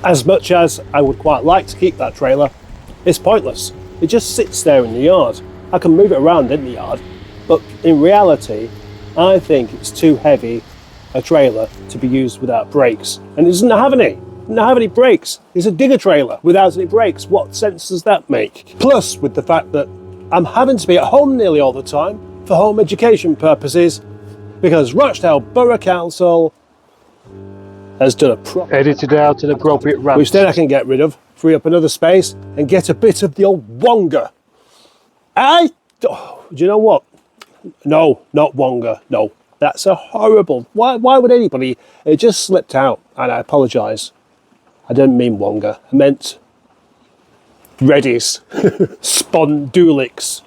As much as I would quite like to keep that trailer, it's pointless. It just sits there in the yard. I can move it around in the yard, but in reality, I think it's too heavy a trailer to be used without brakes. And it doesn't have any. It doesn't have any brakes. It's a digger trailer without any brakes. What sense does that make? Plus, with the fact that I'm having to be at home nearly all the time for home education purposes, because Rochdale Borough Council has done a edited out an appropriate rant, which then I can get rid of, free up another space, and get a bit of the old Wonga. Do you know what? No, not Wonga. No, that's a horrible. Why would anybody? It just slipped out, and I apologise. I didn't mean Wonga. I meant Reddies, Spondulix.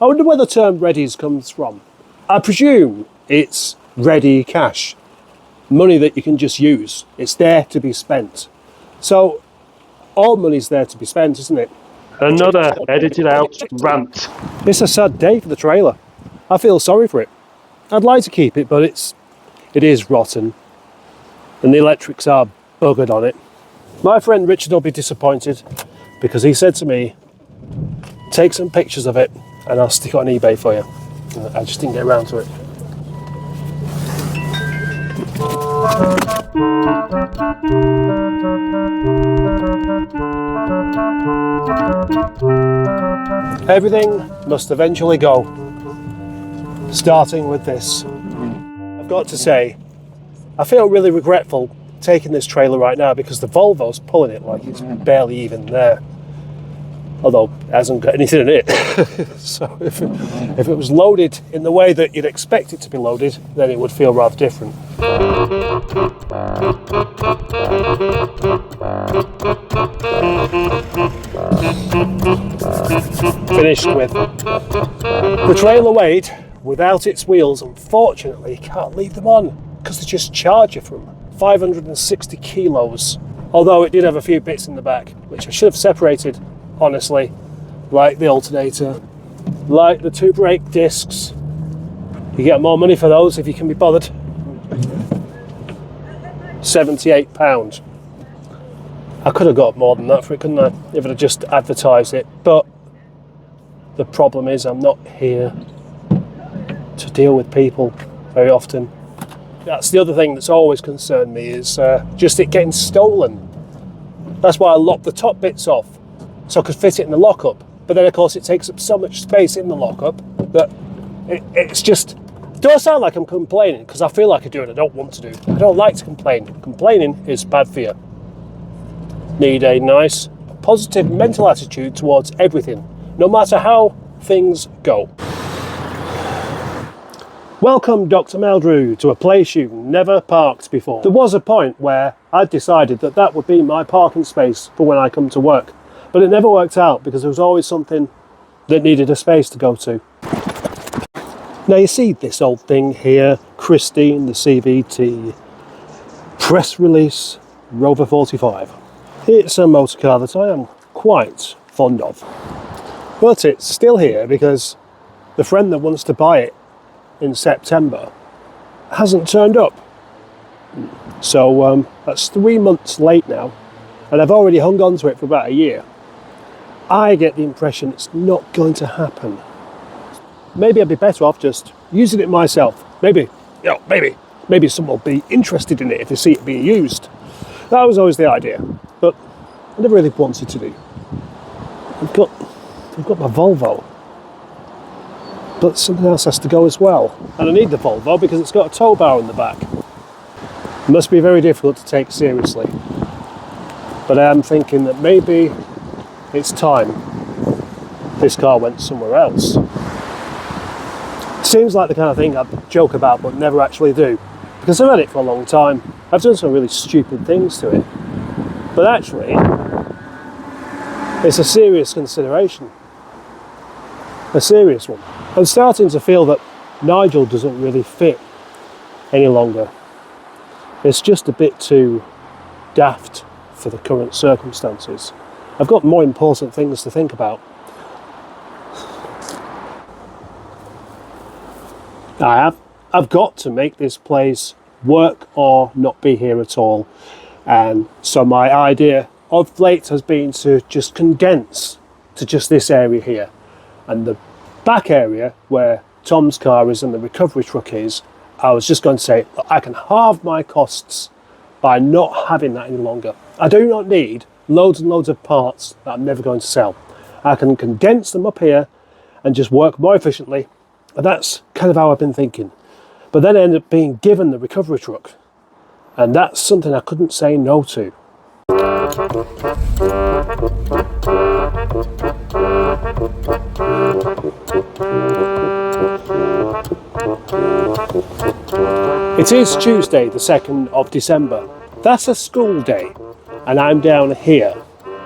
I wonder where the term Reddies comes from. I presume it's ready cash. Money that you can just use. It's there to be spent. So all money's there to be spent, isn't it? Another edited out rant. It's a sad day for the trailer. I feel sorry for it. I'd like to keep it, but it is rotten. And the electrics are buggered on it. My friend Richard will be disappointed because he said to me, take some pictures of it and I'll stick it on eBay for you. I just didn't get around to it. Everything must eventually go, starting with this. I've got to say, I feel really regretful taking this trailer right now because the Volvo's pulling it like it's barely even there. Although it hasn't got anything in it. So if it was loaded in the way that you'd expect it to be loaded, then it would feel rather different. Finished with. The trailer weighed without its wheels. Unfortunately, you can't leave them on because they just charge you for them. 560 kilos. Although it did have a few bits in the back, which I should have separated, honestly, like the alternator, like the 2 brake discs. You get more money for those if you can be bothered. £78. I could have got more than that for it, couldn't I, if I'd just advertised it. But the problem is I'm not here to deal with people very often. That's the other thing that's always concerned me is just it getting stolen. That's why I locked the top bits off, so I could fit it in the lockup. But then of course it takes up so much space in the lockup that it's just, it does sound like I'm complaining because I feel like I do and I don't want to do. I don't like to complain. Complaining is bad for you. Need a nice positive mental attitude towards everything, no matter how things go. Welcome, Dr. Meldrew, to a place you've never parked before. There was a point where I decided that that would be my parking space for when I come to work, but it never worked out because there was always something that needed a space to go to. Now you see this old thing here, Christine, the CVT, press release, Rover 45. It's a motor car that I am quite fond of. But it's still here because the friend that wants to buy it in September hasn't turned up. So that's 3 months late now, and I've already hung on to it for about a year. I get the impression it's not going to happen. Maybe I'd be better off just using it myself. Maybe someone will be interested in it if they see it being used. That was always the idea, but I never really wanted to do. I've got my Volvo, but something else has to go as well. And I need the Volvo because it's got a tow bar in the back. It must be very difficult to take seriously. But I am thinking that maybe it's time this car went somewhere else. It seems like the kind of thing I joke about but never actually do. Because I've had it for a long time. I've done some really stupid things to it. But actually, it's a serious consideration. A serious one. I'm starting to feel that Nigel doesn't really fit any longer. It's just a bit too daft for the current circumstances. I've got more important things to think about. I've got to make this place work or not be here at all. And so my idea of late has been to just condense to just this area here. And the back area where Tom's car is and the recovery truck is, I was just going to say, I can halve my costs by not having that any longer. I do not need loads and loads of parts that I'm never going to sell. I can condense them up here and just work more efficiently. And that's kind of how I've been thinking. But then I ended up being given the recovery truck. And that's something I couldn't say no to. It is Tuesday, the 2nd of December. That's a school day, and I'm down here.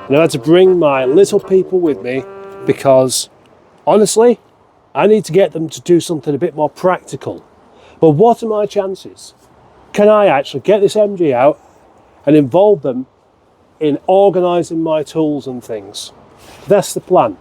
And I had to bring my little people with me because, honestly, I need to get them to do something a bit more practical. But what are my chances? Can I actually get this MG out and involve them in organising my tools and things? That's the plan.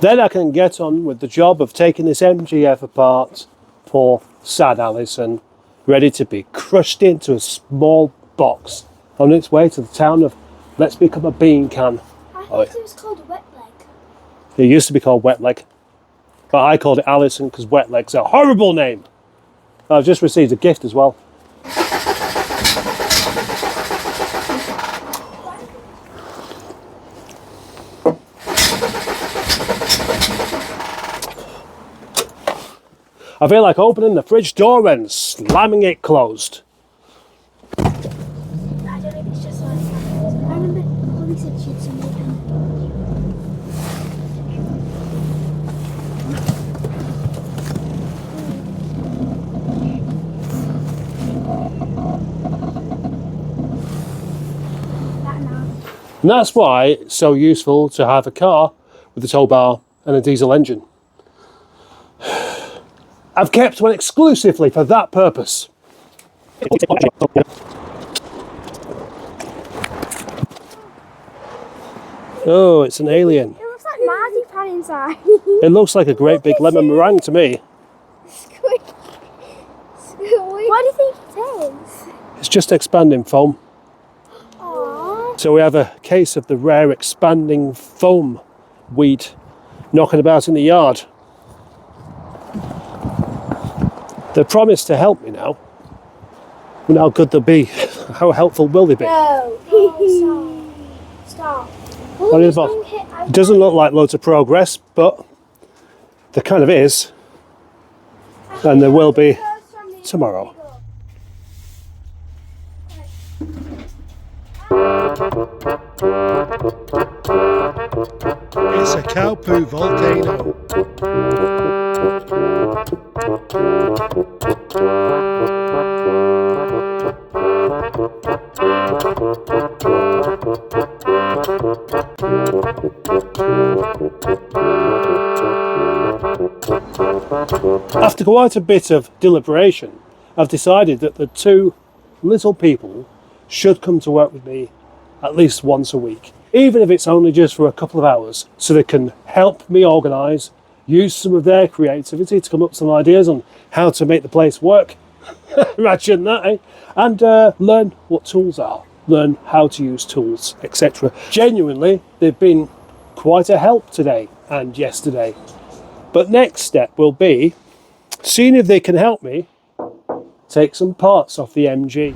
Then I can get on with the job of taking this MGF apart for sad Alison, ready to be crushed into a small box on its way to the town of Let's Become a Bean Can. I thought it was called Wet Leg. It used to be called Wet Leg, but I called it Alison because Wet Leg's a horrible name. I've just received a gift as well. I feel like opening the fridge door and slamming it closed. I don't think it's just like that. I remember Holly said she had some more pen. That now. And that's why it's so useful to have a car with a tow bar and a diesel engine. I've kept one exclusively for that purpose. Oh, it's an alien. It looks like marzipan inside. It looks like a great big lemon meringue to me. Squid. What do you think it is? It's just expanding foam. Aww. So we have a case of the rare expanding foam weed knocking about in the yard. They promised to help me now. And how good they'll be? How helpful will they be? No. Stop. What is it? It doesn't look like loads of progress, but there kind of is. And there will be tomorrow. It's a cow poo volcano. After quite a bit of deliberation, I've decided that the two little people should come to work with me at least once a week, even if it's only just for a couple of hours, so they can help me organise, use some of their creativity to come up with some ideas on how to make the place work. Imagine that, eh? And learn what tools are, learn how to use tools, etc. Genuinely, they've been quite a help today and yesterday. But next step will be seeing if they can help me take some parts off the MG.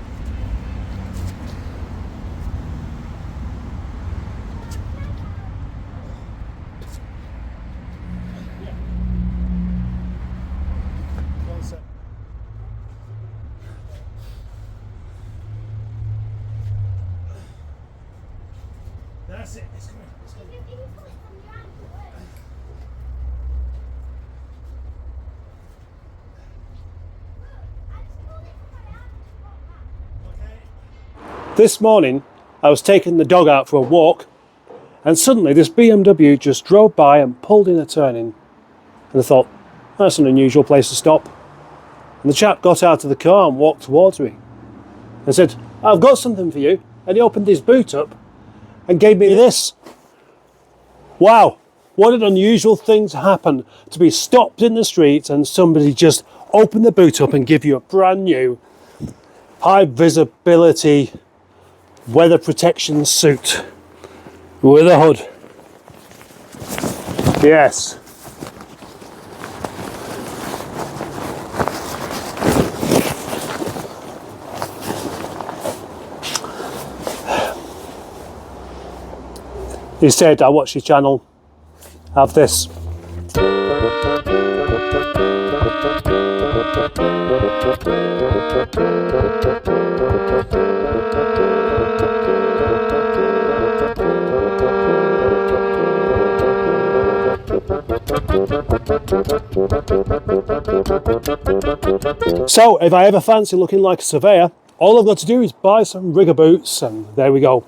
That's it. It's coming. It's coming. This morning, I was taking the dog out for a walk, and suddenly this BMW just drove by and pulled in a turning. And I thought, that's an unusual place to stop. And the chap got out of the car and walked towards me and said, I've got something for you. And he opened his boot up and gave me this. Wow, what an unusual thing to happen, to be stopped in the street and somebody just open the boot up and give you a brand new high visibility weather protection suit with a hood. Yes. He said, I watch your channel, have this. So, if I ever fancy looking like a surveyor, all I've got to do is buy some rigger boots and there we go.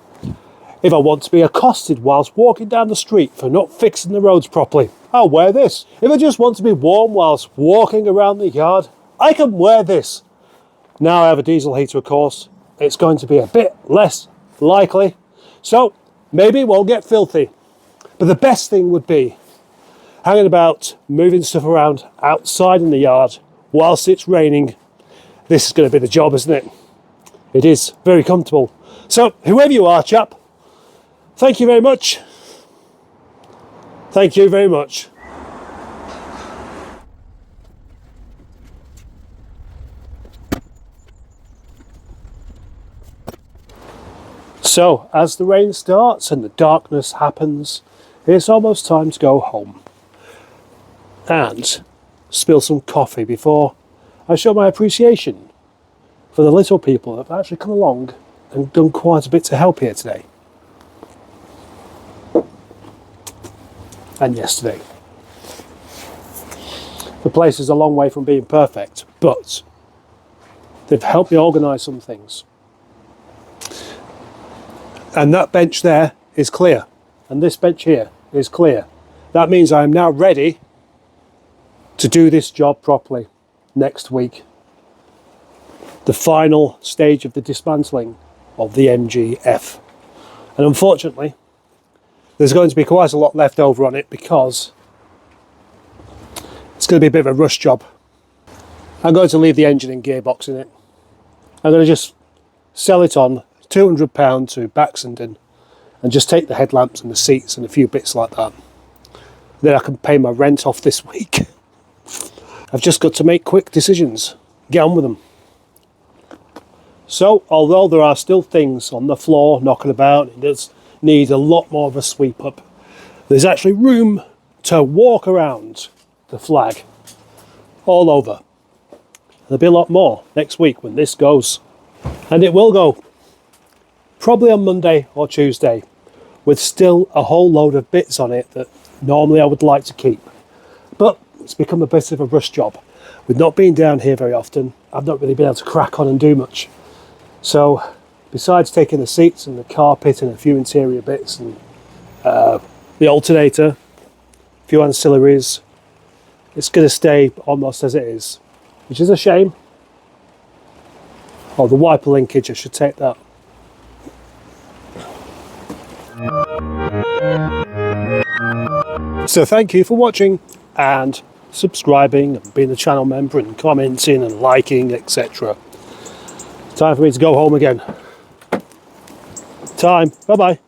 If I want to be accosted whilst walking down the street for not fixing the roads properly, I'll wear this. If I just want to be warm whilst walking around the yard, I can wear this. Now I have a diesel heater, of course. It's going to be a bit less likely, so maybe it won't get filthy. But the best thing would be hanging about, moving stuff around outside in the yard whilst it's raining. This is going to be the job, isn't it? It is very comfortable. So whoever you are, chap, thank you very much. Thank you very much. So, as the rain starts and the darkness happens, it's almost time to go home and spill some coffee before I show my appreciation for the little people that have actually come along and done quite a bit to help here today. And yesterday. The place is a long way from being perfect, but they've helped me organise some things. And that bench there is clear, and this bench here is clear. That means I am now ready to do this job properly next week. The final stage of the dismantling of the MGF. And unfortunately, there's going to be quite a lot left over on it because it's going to be a bit of a rush job. I'm going to leave the engine and gearbox in it. I'm going to just sell it on £200 to Baxenden and just take the headlamps and the seats and a few bits like that. Then I can pay my rent off this week. I've just got to make quick decisions. Get on with them. So, although there are still things on the floor knocking about, it does need a lot more of a sweep up. There's actually room to walk around the flag all over. There'll be a lot more next week when this goes. And it will go. Probably on Monday or Tuesday, with still a whole load of bits on it that normally I would like to keep. But it's become a bit of a rush job. With not being down here very often, I've not really been able to crack on and do much. So, besides taking the seats and the carpet and a few interior bits and the alternator, a few ancillaries, it's going to stay almost as it is, which is a shame. Oh, the wiper linkage, I should take that. So thank you for watching and subscribing and being a channel member and commenting and liking, etc. Time for me to go home again. Time. Bye bye.